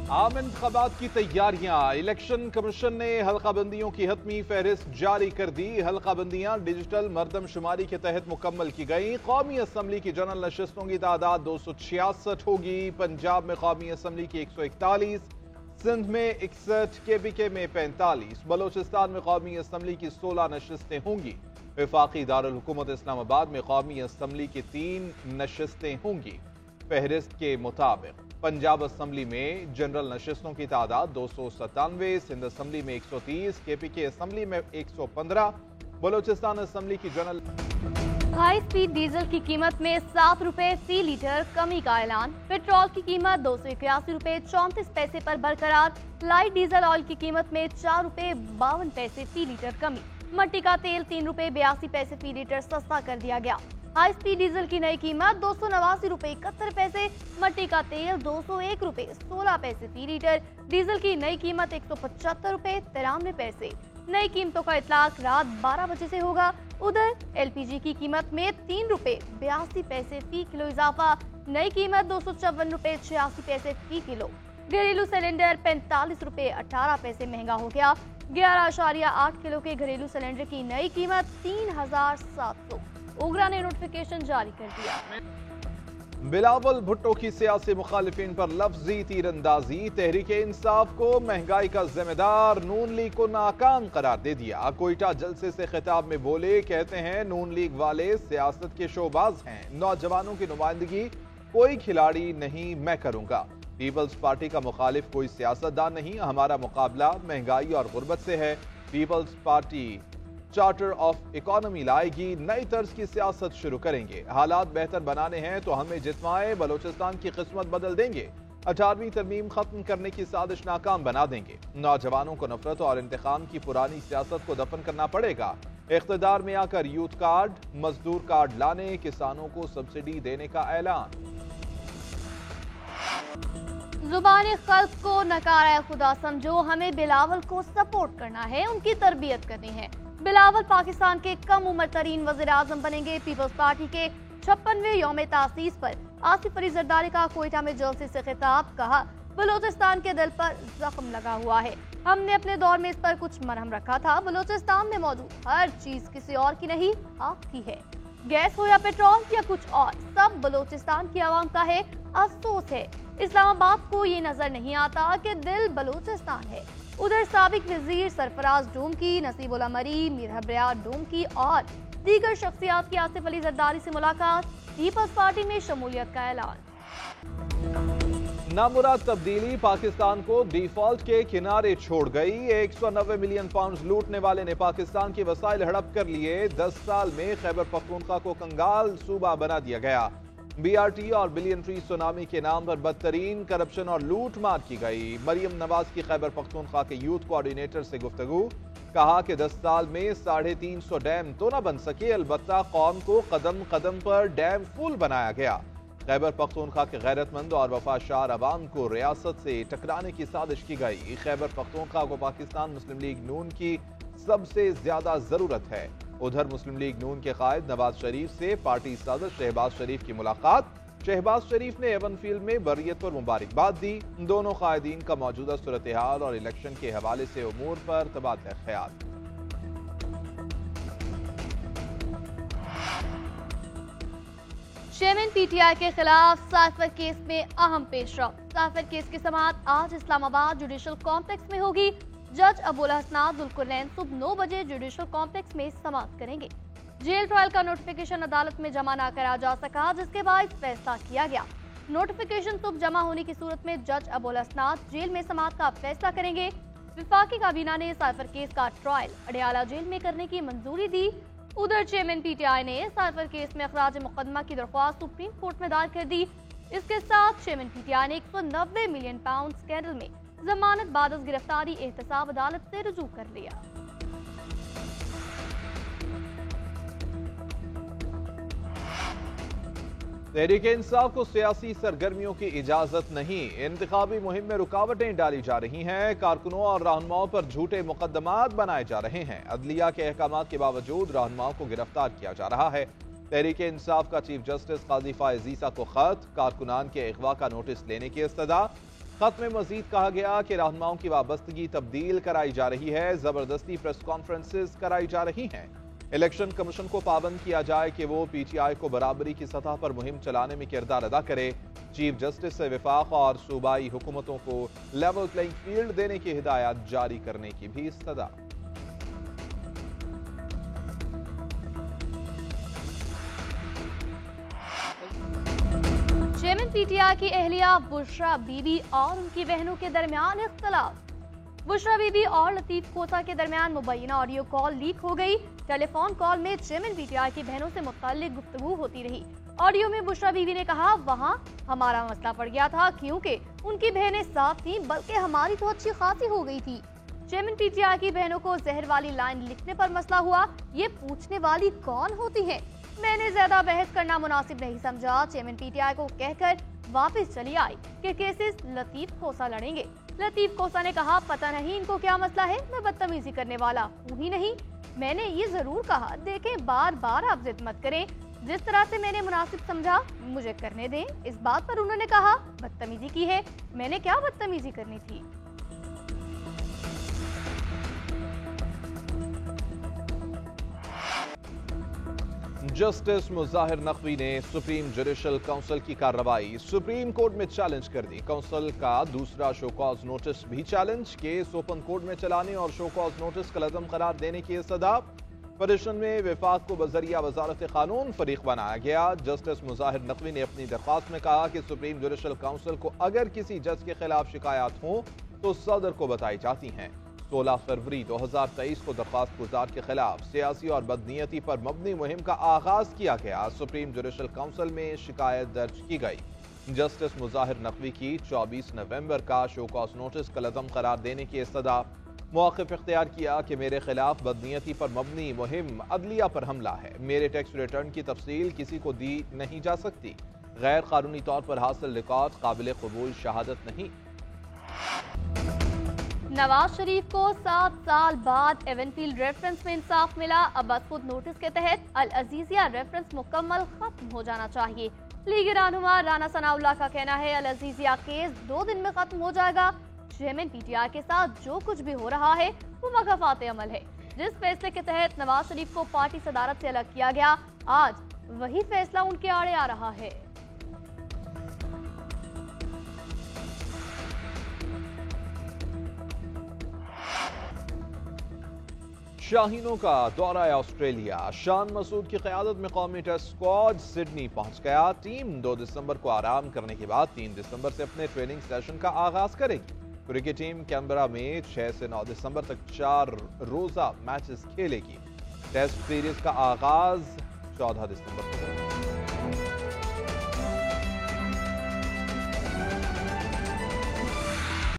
आम इंतखाबात की तैयारियां। इलेक्शन कमीशन ने हल्काबंदियों की हतमी फहरिस्त जारी कर दी। हल्काबंदियां डिजिटल मरदमशुमारी के तहत मुकम्मल की गई। कौमी असम्बली की जनरल नशिस्तों की तादाद 266 होगी। पंजाब में कौमी असम्बली की 141, सिंध में 61, KPK में 45, बलोचिस्तान में कौमी असम्बली की 16 नशिस्तें होंगी। वफाकी दारुल हुकूमत इस्लामाबाद में कौमी असम्बली की 3 नशिस्तें होंगी। फहरिस्त के मुताबिक पंजाब असम्बली में जनरल नशिस्तों की तादाद 297, सिंध असम्बली में 130, KPK असम्बली में 115, बलोचिस्तान असम्बली की जनरल। हाई स्पीड डीजल की कीमत में 7 रुपए फी लीटर कमी का ऐलान। पेट्रोल की कीमत 281 रुपए 34 पैसे पर बरकरार। लाइट डीजल ऑयल की कीमत में 4 रुपए 52 पैसे फी लीटर कमी। मट्टी का तेल 3 रुपए 82 पैसे फी लीटर सस्ता कर दिया गया। हाई स्पीड डीजल की नई कीमत 289 रुपए 71 पैसे, मट्टी का तेल 201 रुपए 16 पैसे फी लीटर। डीजल की नई कीमत 175 रुपए 93 पैसे। नई कीमतों का इतलाक रात 12 बजे से होगा। उधर LPG की कीमत में 3 रुपए 82 पैसे फी किलो इजाफा। नई कीमत 254 रुपए 86 पैसे फी किलो। घरेलू सिलेंडर 45 रुपए 18 पैसे महंगा हो गया। 11.8 किलो के घरेलू सिलेंडर की नई कीमत 3700। ओगरा ने नोटिफिकेशन जारी कर दिया। बिलावल भुट्टो की सियासी मुखालिफिन पर लफ्जी तीरंदाजी। तहरीक इंसाफ को महंगाई का जिम्मेदार, नून लीग को नाकाम करार दे दिया। कोयटा जलसे से खिताब में बोले, कहते हैं नून लीग वाले सियासत के शोबाज हैं, नौजवानों की नुमाइंदगी कोई खिलाड़ी नहीं मैं करूंगा। पीपल्स पार्टी का मुखालिफ कोई सियासतदान नहीं, हमारा मुकाबला महंगाई और गुर्बत से है। Peoples Party charter of economy लाएगी, नई तर्ज की सियासत शुरू करेंगे। हालात बेहतर बनाने हैं तो हमें जितवाएं, बलोचिस्तान की किस्मत बदल देंगे। 18वीं तरमीम खत्म करने की साजिश नाकाम बना देंगे। नौजवानों को नफरत और इंतकाम की पुरानी सियासत को दफन करना पड़ेगा। इख्तिदार में आकर यूथ कार्ड, मजदूर कार्ड लाने, किसानों को सब्सिडी देने का ऐलान। जुबान खल्क को नकारा खुदा समझो, हमें बिलावल को सपोर्ट करना है, उनकी तरबियत करनी है। बिलावल पाकिस्तान के कम उम्र तरीन वज़ीर आज़म बनेंगे। पीपल्स पार्टी के 56वें यौम तासीस पर आसिफ अली जरदारी का कोयटा में जलसे से खिताब। कहा, बलोचिस्तान के दिल पर जख्म लगा हुआ है, हमने अपने दौर में इस पर कुछ मरहम रखा था। बलोचिस्तान में मौजूद हर चीज किसी और की नहीं, आपकी है। गैस हो या पेट्रोल या कुछ और, सब बलोचिस्तान की आवाम का है। अफसोस है इस्लामाबाद को ये नजर नहीं आता कि दिल बलोचिस्तान है। उधर साबिक वजीर सरफराज डूम की, नसीब उल अमरी, मीर हब्रियार डूम की और दीगर शख्सियात की आसिफ अली जरदारी से मुलाकात। पीपल्स पार्टी में शमूलियत का ऐलान। नामुराद तब्दीली पाकिस्तान को डिफॉल्ट के किनारे छोड़ गई। 190 मिलियन पाउंड लूटने वाले ने पाकिस्तान के वसाइल हड़प कर लिए। 10 साल में खैबर पख्तूनख्वा को कंगाल सूबा बना दिया गया। BRT और बिलियनट्री सुनामी के नाम पर बदतरीन करप्शन और लूट मार की गई। मरियम नवाज की खैबर पख्तूनख्वा के यूथ कोऑर्डिनेटर से गुफ्तगू। कहा कि 10 साल में 350 डैम तो न बन सके, अलबत्ता कौम को कदम कदम पर डैम फुल बनाया गया। खैबर पख्तूनख्वा के गैरतमंद और वफाशार अवाम को रियासत से टकराने की साजिश की गई। खैबर पख्तूनख्वा को पाकिस्तान मुस्लिम लीग नून की सबसे ज्यादा जरूरत है। उधर मुस्लिम लीग नून के कायद नवाज शरीफ से पार्टी सदर शहबाज शरीफ की मुलाकात। शहबाज शरीफ ने एवनफील्ड में बर्रियत पर मुबारकबाद दी। दोनों कायदीन का मौजूदा सूरत हाल और इलेक्शन के हवाले से उमूर पर तबादला ख्याल। चेयरमैन PTI के खिलाफ साइफर केस में अहम पेशरफ। साइफर केस की समाअत आज इस्लामाबाद जुडिशल कॉम्प्लेक्स में होगी। जज अबुल हसनात दुलकुरनैन सुबह 9 बजे जुडिशल कॉम्प्लेक्स में समाअत करेंगे। जेल ट्रायल का नोटिफिकेशन अदालत में जमा न करा जा सका, जिसके बाद फैसला किया गया। नोटिफिकेशन सुबह जमा होने की सूरत में जज अबुल हसनात जेल में समाअत का फैसला करेंगे। विफाकी काबीना ने साइफर केस का ट्रायल अडयाला जेल में करने की मंजूरी दी। उधर चेयरमैन PTI ने साइफर केस में अखराज मुकदमा की दरख्वास्त सुप्रीम कोर्ट में दायर कर दी। इसके साथ चेयरमैन PTI ने 190 मिलियन पाउंड स्कैंडल में जमानत बाद गिरफ्तारी एहतसाब अदालत से रुजू कर लिया। तहरीक इंसाफ को सियासी सरगर्मियों की इजाजत नहीं, इंतखाबी मुहिम में रुकावटें डाली जा रही हैं। कारकुनों और रहनुमाओं पर झूठे मुकदमात बनाए जा रहे हैं। अदलिया के अहकामात के बावजूद रहनुमाओं को गिरफ्तार किया जा रहा है। तहरीक इंसाफ का चीफ जस्टिस काजी फायज ईसा को खत, कारकुनान के अगवा का नोटिस लेने की इस्तदा। खत में मजीद कहा गया कि रहनुमाओं की वाबस्तगी तब्दील कराई जा रही है, जबरदस्ती प्रेस कॉन्फ्रेंसेस कराई जा रही हैं। इलेक्शन कमीशन को पाबंद किया जाए कि वो पीटीआई को बराबरी की सतह पर मुहिम चलाने में किरदार अदा करे। चीफ जस्टिस से विफाक और सूबाई हुकूमतों को लेवल प्लेइंग फील्ड देने की हिदायत जारी करने की भी सदा। चेयरमैन पीटीआई की अहलिया बुशरा बीबी और उनकी बहनों के दरमियान इख्तलाफ। बुशरा बीबी और लतीफ खोसा के दरमियान मुबैना ऑडियो कॉल लीक हो गई। टेलीफोन कॉल में चेयरमैन पीटीआई की बहनों से मुताल्लिक गुफ्तगू होती रही। ऑडियो में बुशरा बीबी ने कहा, वहाँ हमारा मसला पड़ गया था क्योंकि उनकी बहनें साथ थीं, बल्कि हमारी तो अच्छी खासी हो गई थी। चेयरमैन पीटीआई की बहनों को जहर वाली लाइन लिखने पर मसला हुआ। ये पूछने वाली कौन होती है? मैंने ज्यादा बहस करना मुनासिब नहीं समझा। चेयरमैन पीटीआई को कहकर वापस चली आई कि केसेस लतीफ खोसा लड़ेंगे। लतीफ खोसा ने कहा, पता नहीं इनको क्या मसला है, मैं बदतमीजी करने वाला हूँ ही नहीं। मैंने ये जरूर कहा, देखें बार बार आप जिद मत करें, जिस तरह से मैंने मुनासिब समझा मुझे करने दें। इस बात पर उन्होंने कहा, बदतमीजी की है। मैंने क्या बदतमीजी करनी थी? जस्टिस मुजाहिर नकवी ने सुप्रीम जुडिशल काउंसिल की कार्रवाई सुप्रीम कोर्ट में चैलेंज कर दी। काउंसिल का दूसरा शो कॉज नोटिस भी चैलेंज। केस ओपन कोर्ट में चलाने और शो कॉज नोटिस का लज़म करार देने की सदा। पिटीशन में विफाक को बजरिया वजारत कानून फरीक बनाया गया। जस्टिस मुजाहिर नकवी ने अपनी दरख्वास्त में कहा कि सुप्रीम जुडिशल काउंसिल को अगर किसी जज के खिलाफ शिकायत हो तो सदर को बताई जाती हैं। 16 फरवरी 2023 को दरख्वास्त गुजार के खिलाफ सियासी और बदनीयती पर मबनी मुहिम का आगाज किया गया। सुप्रीम जुडिशल काउंसिल में शिकायत दर्ज की गई। जस्टिस मुजाहिर नकवी की 24 नवंबर का शो कॉज नोटिस का लज़म करार देने की सदा। मौक़िफ़ इख्तियार किया कि मेरे खिलाफ बदनीयती पर मबनी मुहिम अदलिया पर हमला है। मेरे टैक्स रिटर्न की तफसील किसी को दी नहीं जा सकती। गैर कानूनी तौर पर हासिल रिकॉर्ड काबिल कबूल शहादत नहीं। नवाज शरीफ को 7 साल बाद एवनफील्ड रेफरेंस में इंसाफ मिला। अब्बास खुद नोटिस के तहत अल अजीजिया रेफरेंस मुकम्मल खत्म हो जाना चाहिए। लीगी रहनुमा राना सनाउल्लाह का कहना है, अल अजीजिया केस 2 दिन में खत्म हो जाएगा। चेयरमैन पीटीआई के साथ जो कुछ भी हो रहा है वो मगफात अमल है। जिस फैसले के तहत नवाज शरीफ को पार्टी सदारत से अलग किया गया, आज वही फैसला उनके आड़े आ रहा है। शाहीनों का दौरा ऑस्ट्रेलिया। शान मसूद की क़यादत में कौमी टेस्ट स्क्वाड सिडनी पहुंच गया। टीम 2 दिसंबर को आराम करने के बाद 3 दिसंबर से अपने ट्रेनिंग सेशन का आगाज करेगी। क्रिकेट टीम कैनबरा में 6 से 9 दिसंबर तक 4 रोजा मैचेस खेलेगी। टेस्ट सीरीज का आगाज 14 दिसंबर को होगा।